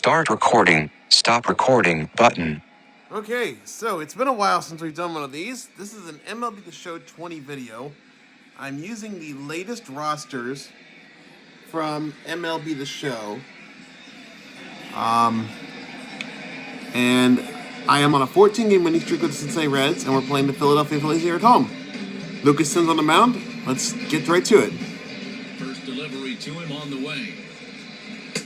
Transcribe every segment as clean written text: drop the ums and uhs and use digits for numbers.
Start recording, stop recording button. Okay, so it's been a while since we've done one of these. This is an MLB The Show 20 video. I'm using the latest rosters from MLB The Show. And I am on a 14-game winning streak with the Cincinnati Reds, and we're playing the Philadelphia Phillies here at home. Lucas Sims on the mound. Let's get right to it. First delivery to him on the way.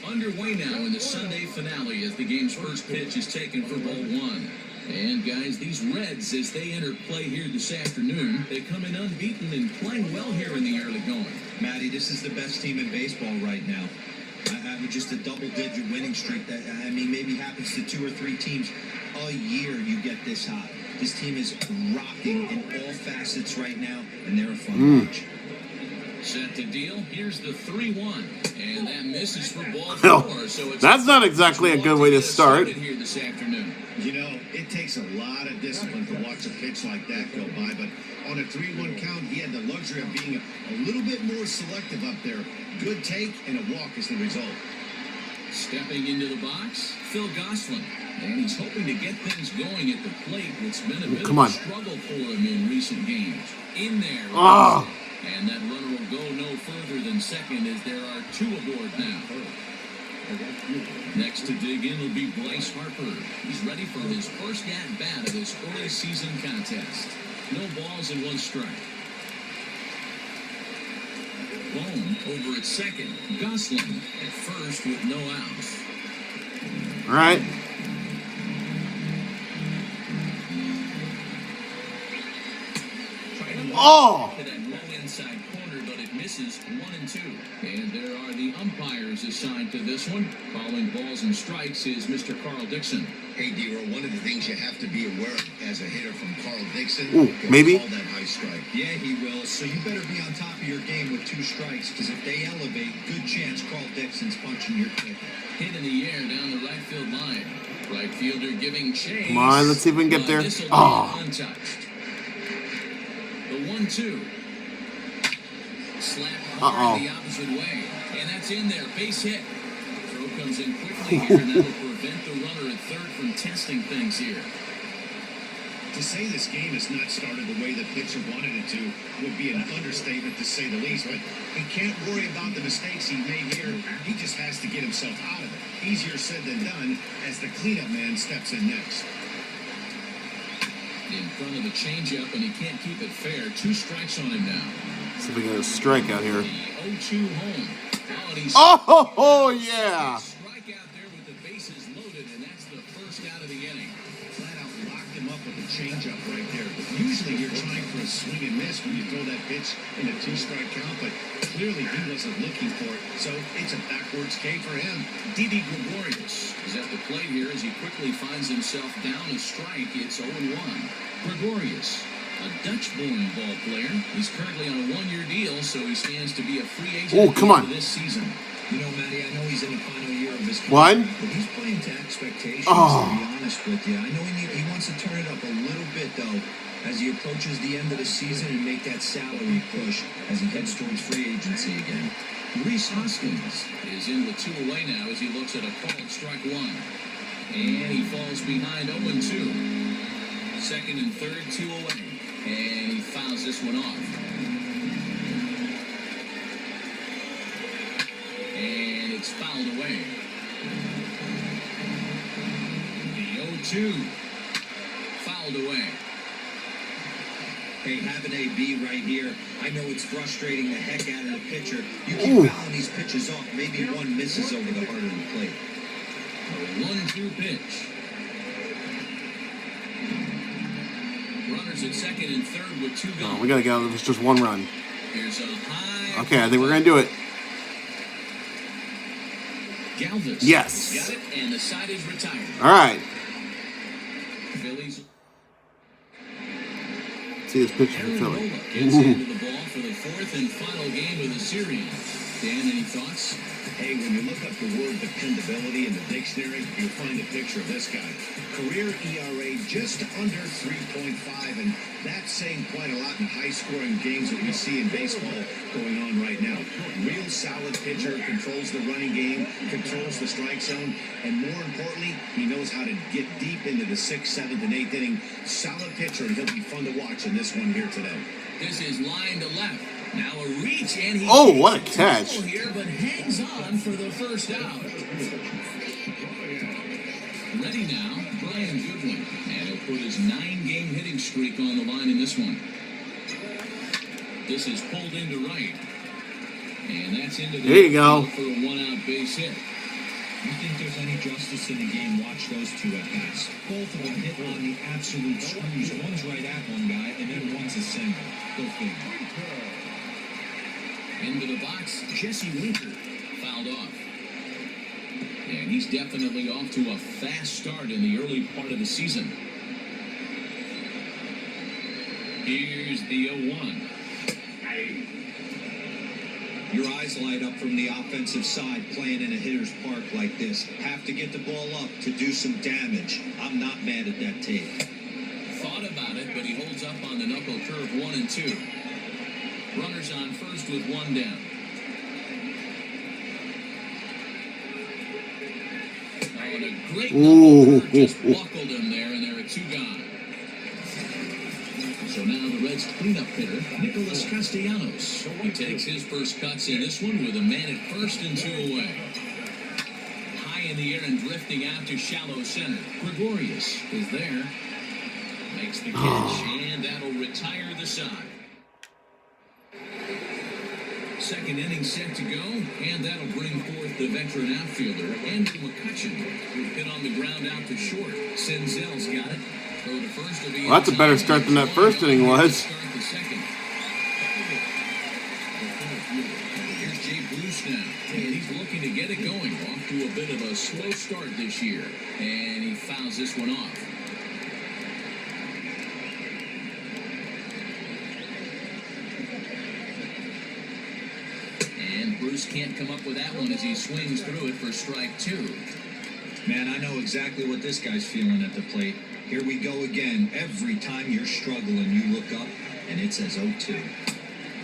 Underway now in the Sunday finale as the game's first pitch is taken for ball one. And guys, these Reds, as they enter play here this afternoon, they come in unbeaten and playing well here in the early going. Matty, this is the best team in baseball right now. With just a double-digit winning streak that, maybe happens to 2 or 3 teams a year you get this hot. This team is rocking in all facets right now, and they're a fun watch. Set to deal. Here's the 3-1, and that misses for ball 4. So it's that's not exactly a good way to start. Here this afternoon. You know, it takes a lot of discipline to watch a pitch like that go by, but on a 3-1 count, he had the luxury of being a little bit more selective up there. Good take and a walk is the result. Stepping into the box, Phil Gosselin. And he's hoping to get things going at the plate. It's been a bit of a struggle for him in recent games. In there. And that runner will go no further than second as there are 2 aboard now. Next to dig in will be Bryce Harper. He's ready for his first at-bat of this early season contest. No balls and 1 strike. Bone over at second. Gosselin at first with no outs. All right. Oh! To that low inside corner, but it misses 1 and 2. And there are the umpires assigned to this one. Calling balls and strikes is Mr. Carl Dixon. Hey, D-Roll, one of the things you have to be aware of as a hitter from Carl Dixon. Maybe. Call that high strike. Yeah, he will. So you better be on top of your game with 2 strikes, because if they elevate, good chance Carl Dixon's punching your kick. Hit in the air down the right field line. Right fielder giving chase. Come on, let's see if we can get there. Untouched. The 1-2. Slap hard the opposite way. And that's in there. Base hit. Throw comes in quickly here, and that'll prevent the runner at third from testing things here. To say this game has not started the way the pitcher wanted it to would be an understatement, to say the least. But he can't worry about the mistakes he made here. He just has to get himself out of it. Easier said than done as the cleanup man steps in next. In front of the changeup, and he can't keep it fair. 2 strikes on him now. See if we get a strike out here. The 0-2 home. Oh, yeah. Strike out there with the bases loaded, and that's the first out of the inning. Flat out locked him up with a changeup right there. Usually you're trying for a swing and miss when you throw that pitch in a 2-strike count, but clearly he wasn't looking for it, so it's a backwards K for him. Didi Gregorius is at the plate here as he quickly finds himself down a strike. It's 0-1. Gregorius, a Dutch-born ball player. He's currently on a 1-year deal, so he stands to be a free agent this season. You know, Matty, I know he's in the final year of his career, but he's playing to expectations, to be honest with you. I know he wants to turn it up a little bit, though, as he approaches the end of the season and make that salary push as he heads towards free agency again. Rhys Hoskins is in with 2 away now as he looks at a called strike 1. And he falls behind 0-2. Second and third, 2 away. And he fouls this one off. And it's fouled away. The 0-2 fouled away. Hey, have an AB right here. I know it's frustrating the heck out of the pitcher. You keep fouling these pitches off. Maybe one misses over the heart of the plate. A 1-2 pitch. Runners at second and third with 2 gone. We gotta get out of this. Just 1 run. Here's a high. Okay, I think we're gonna do it. Galvis. Yes. Got it, and the side is retired. All right. Phillies. See this picture from Philly. Gets into the ball for the 4th and final game of the series. Dan, any thoughts? Hey, when you look up the word dependability in the dictionary, you'll find a picture of this guy. Career ERA just under 3.5, and that's saying quite a lot in high-scoring games that we see in baseball going on right now. Real solid pitcher, controls the running game, controls the strike zone, and more importantly, he knows how to get deep into the 6th, 7th, and 8th inning. Solid pitcher, and he'll be fun to watch in this one here today. This is line to left. Now a reach, and he what a catch. here, but hangs on for the first out. Ready now, Brian Goodwin, and he'll put his 9-game hitting streak on the line in this one. This is pulled into right, and that's into the there you go. For a 1-out base hit. You think there's any justice in the game? Watch those two at bats. Both of them hit on the absolute screws. One's right at one guy, and then one's a single. Go figure. Into the box, Jesse Winker fouled off. And he's definitely off to a fast start in the early part of the season. Here's the 0-1. Your eyes light up from the offensive side playing in a hitter's park like this. Have to get the ball up to do some damage. I'm not mad at that take. Thought about it, but he holds up on the knuckle curve 1 and 2. Runners on first with 1 down. Oh, and a great knuckle curve just buckled him there, and there are 2 gone. So now the Reds cleanup hitter, Nicholas Castellanos. He takes his first cuts in this one with a man at first and 2 away. High in the air and drifting out to shallow center. Gregorius is there. Makes the catch, and that'll retire the side. Second inning set to go, and that'll bring forth the veteran outfielder, Andy McCutcheon, who hit on the ground out to short. Senzel's got it. Throw to first will be Well, that's a better start than that first inning was. Here's Jay Bruce now, and he's looking to get it going. Off to a bit of a slow start this year, and he fouls this one off. And Bruce can't come up with that one as he swings through it for strike 2. Man, I know exactly what this guy's feeling at the plate. Here we go again. Every time you're struggling, you look up, and it says 0-2.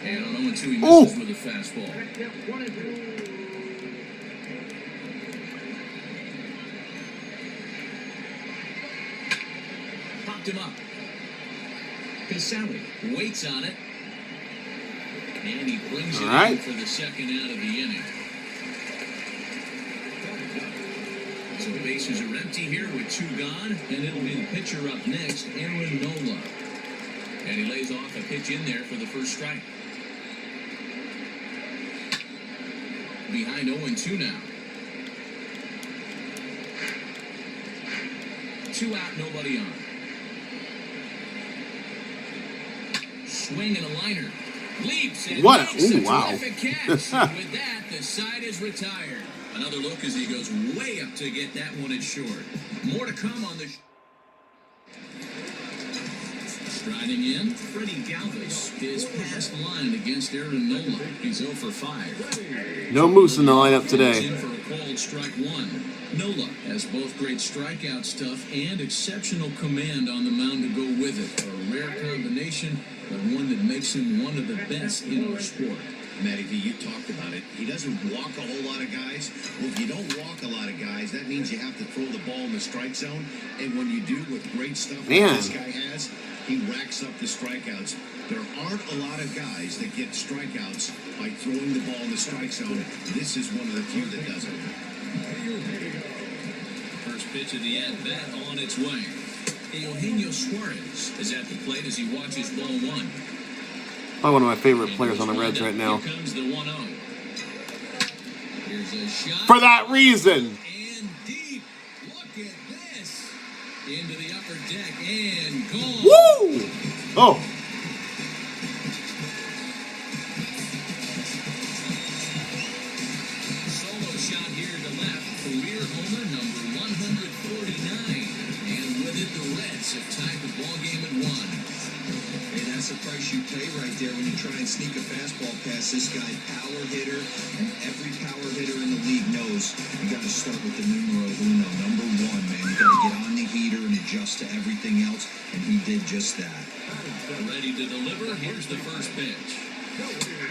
And on 0-2, he misses with a fastball. Popped him up. Casali waits on it. And he brings it in for the second out of the inning. So the bases are empty here with 2 gone, and it'll be the pitcher up next, Aaron Nola. And he lays off a pitch in there for the first strike. Behind 0-2 now. 2 out, nobody on. Swing and a liner. Leaps and What? makes a Wow. terrific catch. With that, the side is retired. Another look as he goes way up to get that one at short. More to come on the... Striding in, Freddie Galvis is past line against Aaron Nola. He's 0 for 5. No Moose in the lineup today. In for a called strike 1. Nola has both great strikeout stuff and exceptional command on the mound to go with it. A rare combination, but one that makes him one of the best in our sport. Matty V, you talked about it. He doesn't walk a whole lot of guys. Well, if you don't walk a lot of guys, that means you have to throw the ball in the strike zone. And when you do with great stuff like this guy has, he racks up the strikeouts. There aren't a lot of guys that get strikeouts by throwing the ball in the strike zone. This is one of the few that does it. First pitch of the at-bat on its way. Eugenio Suarez is at the plate as he watches ball 1. Probably one of my favorite players on the Reds right now. Here comes the 1-0. Here's a shot. For that reason. And deep. Look at this. Into the upper deck and gone. Woo! Oh. Solo shot here to left. Career home homer, number 149. And with it, the Reds have tied the ball game at 1. Hey, that's the price you pay right there when you try and sneak a fastball past this guy. Power hitter, and every power hitter in the league knows you got to start with the numero uno, number 1, man. You got to get on the heater and adjust to everything else, and he did just that. Ready to deliver. Here's the first pitch.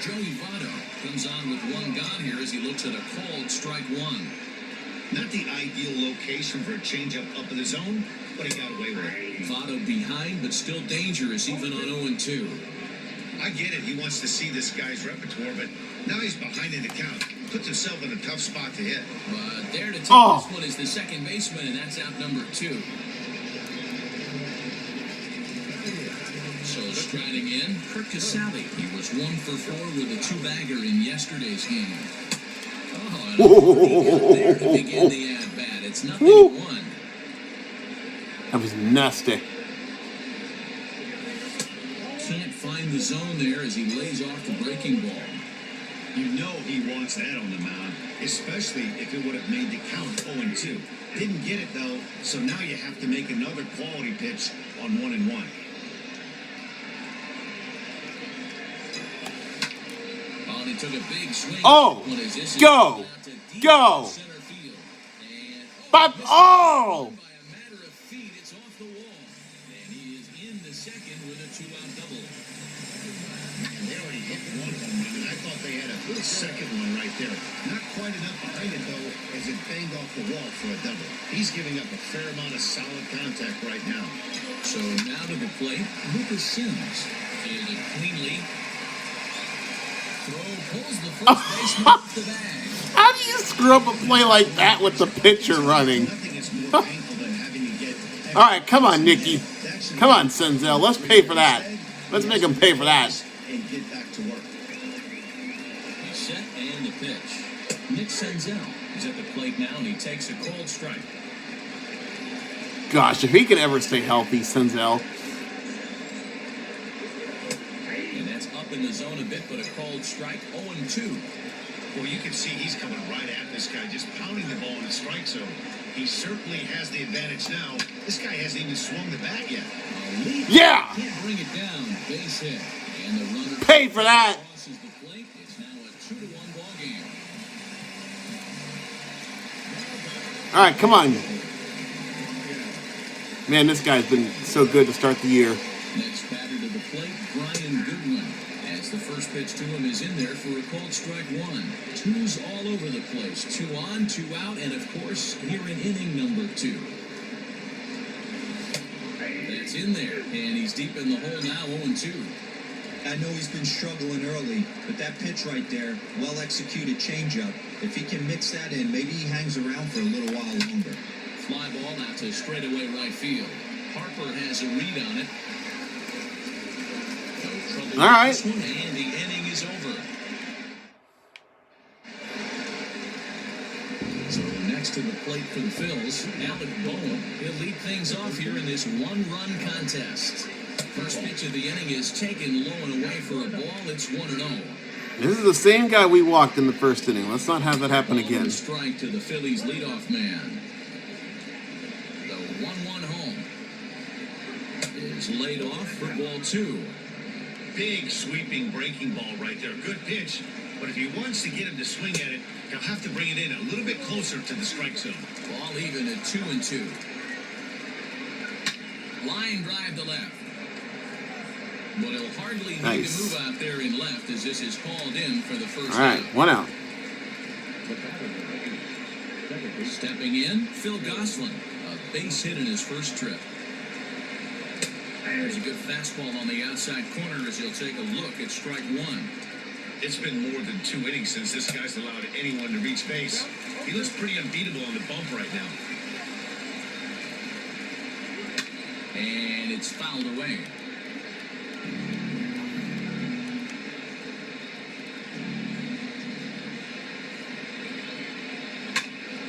Joey Votto comes on with one gone here as he looks at a called strike 1. Not the ideal location for a changeup up in the zone, but he got away with it. Votto behind, but still dangerous even on 0-2. I get it. He wants to see this guy's repertoire, but now he's behind in the count. Puts himself in a tough spot to hit. But there to take this one is the second baseman, and that's out number 2. So striding in, Kirk Casale. He was 1 for 4 with a 2-bagger in yesterday's game. Oh, and there to begin the at-bat. It's nothing at 1. That was nasty. Can't find the zone there as he lays off the breaking ball. You know he wants that on the mound, especially if it would have made the count 0-2. Didn't get it, though, so now you have to make another quality pitch on 1-1. Oh, he took a big swing. Oh! Go! Go! But, oh! By a matter of feet, it's off the wall. And he is in the second with a 2-out double. Man, they already hit one home run, and I thought they had a good second one right there. Not quite enough behind it, though, as it banged off the wall for a double. He's giving up a fair amount of solid contact right now. So now to the plate, Lucas Sims. Fielded cleanly. Throw pulls the first baseman off the bag. How do you screw up a play like that with the pitcher running? Nothing is more painful than having to get... All right, come on, Nicky. Come on, Senzel. Let's pay for that. Let's make him pay for that. And get back to work. He's set and the pitch. Nick Senzel is at the plate now, and he takes a cold strike. Gosh, if he could ever stay healthy, Senzel. And that's up in the zone a bit, but a cold strike, 0-2. Well, you can see he's coming right at this guy, just pounding the ball in the strike zone. He certainly has the advantage now. This guy hasn't even swung the bat yet. Yeah! Can't bring it down. Base hit. And the runner Pay for that. crosses the plate. It's now a 2-1 ball game. All right, come on. Man, this guy's been so good to start the year. Next batter to the plate, Brian Goodwin. As the first pitch to him is in there for a cold strike 1. 2's all over the place. 2 on, 2 out, and of course, here in inning number 2. That's in there, and he's deep in the hole now, 0-2. I know he's been struggling early, but that pitch right there, well-executed changeup. If he can mix that in, maybe he hangs around for a little while longer. Fly ball out to straightaway right field. Harper has a read on it. No trouble All right. with this one, and the inning is over. So next to the plate for the Phils, Alec Bowen. He'll lead things off here in this one-run contest. First pitch of the inning is taken low and away for a ball. It's 1-0. This is the same guy we walked in the first inning. Let's not have that happen again. Strike to the Phillies leadoff man. The 1-1 home is laid off for ball 2. Big sweeping breaking ball right there. Good pitch. But if he wants to get him to swing at it, he'll have to bring it in a little bit closer to the strike zone. Ball even at 2-2. Line drive to left. But he'll hardly need to move out there in left as this is called in for the first All right, out. 1 out. Stepping in, Phil Gosselin. A base hit in his first trip. There's a good fastball on the outside corner as he'll take a look at strike 1. It's been more than 2 innings since this guy's allowed anyone to reach base. He looks pretty unbeatable on the bump right now. And it's fouled away.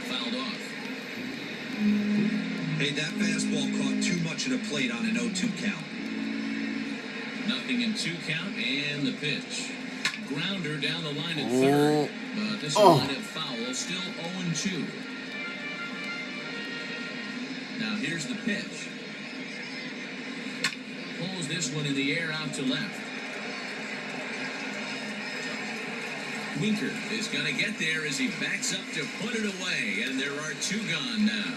Fouled off. Hey, that fastball caught too much of the plate on an 0-2 count. Nothing in 2 count, and the pitch. Grounder down the line at third. But this will line up foul. Still 0-2. Here's the pitch. Pulls this one in the air out to left. Winker is going to get there as he backs up to put it away, and there are 2 gone now.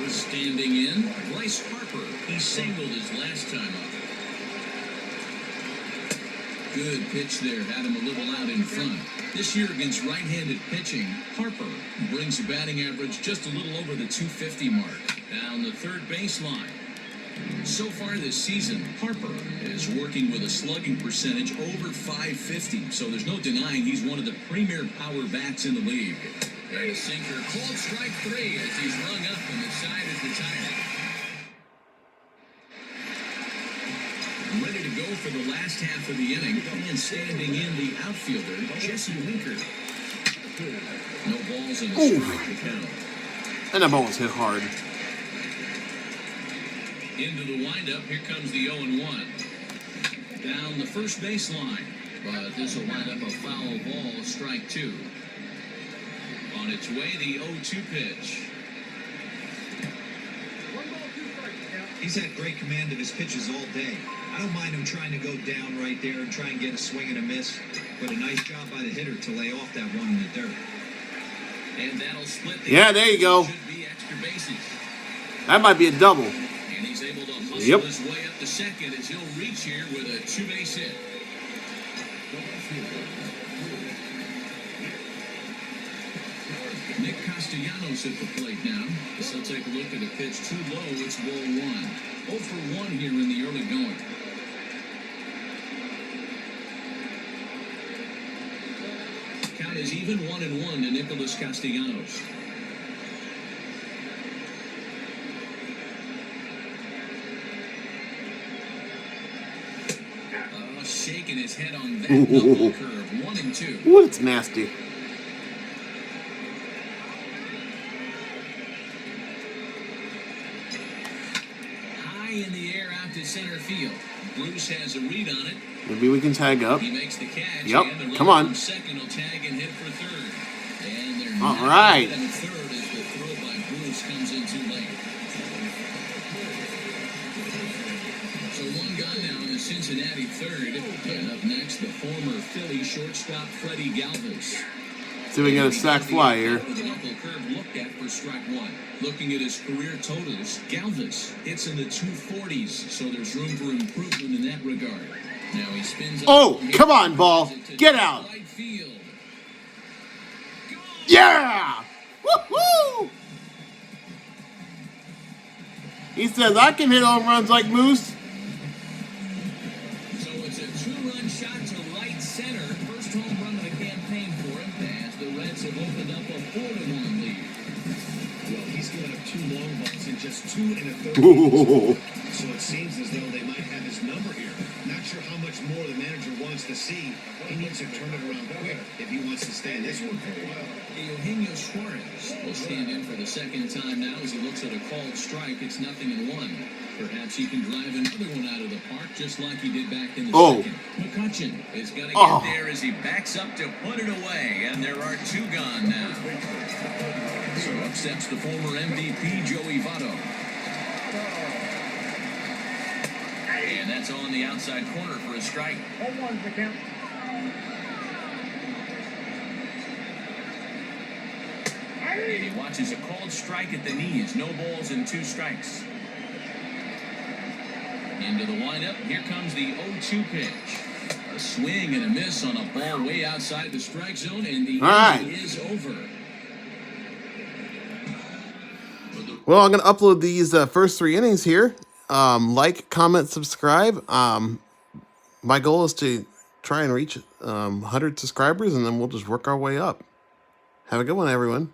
Standing in, Bryce Harper. He singled his last time up. Good pitch there, had him a little out in front. This year against right-handed pitching, Harper brings a batting average just a little over the 250 mark. Down the third baseline. So far this season, Harper is working with a slugging percentage over 550, so there's no denying he's one of the premier power bats in the league. And a sinker, called strike 3 as he's rung up and the side is retired. Ready to go for the last half of the inning, and standing in the outfielder, Jesse Winker. No balls in the strike to count. And that ball was hit hard. Into the windup, here comes the 0-1. Down the first baseline, but this will wind up a foul ball, strike 2. On its way, the 0-2 pitch. He's had great command of his pitches all day. I don't mind him trying to go down right there and try and get a swing and a miss, but a nice job by the hitter to lay off that one in the dirt. And that'll split the there you go. Should be extra bases. That might be a double. And he's able to hustle his way up to second as he'll reach here with a 2-base hit. Nick Castellanos at the plate now. So take a look at a pitch too low. It's ball 1. 0 for 1 here in the early going. Count is even 1-1 to Nicholas Castellanos. Shaking his head on that knuckle curve. 1-2. Ooh, it's nasty. High in the air out to center field. Bruce has a read on it. Maybe we can tag up. He makes the catch. Yep, And the come on. From second will tag and hit for third. And they're All not right. in third as the throw by Bruce comes in too late. So 1 gone now in the Cincinnati third. And up next, the former Philly shortstop Freddie Galvis. See if we can get a sac fly here. With a knuckle curve looked at for strike 1. Looking at his career totals, Galvis hits in the 240s, so there's room for improvement in that regard. Now he spins. Oh, come on, ball. Get out. Yeah! Woohoo! He says, I can hit home runs like Moose. So it's a 2-run shot to right center. First home run of the campaign for him, as the Reds have opened up a 4-1 lead. Well, he's given up 2 long balls in just 2 1/3. So it seems as though they might have his number here. Not sure how much more the manager wants to see. He needs to turn it around quick if he wants to stay in this one for a while. Eugenio Suarez will stand in for the second time now as he looks at a called strike. It's 0-1. Perhaps he can drive another one out of the park just like he did back in the second. McCutchen is going to get there as he backs up to put it away, and there are 2 gone now. So up steps the former MVP, Joey Votto. And that's on the outside corner for a strike. 0-1 to count. And he watches a called strike at the knees. No balls and 2 strikes. Into the windup. Here comes the 0-2 pitch. A swing and a miss on a ball way outside the strike zone, and the inning is over. Well, I'm going to upload these first 3 innings here. Like, comment, subscribe. My goal is to try and reach 100 subscribers, and then we'll just work our way up. Have a good one, everyone.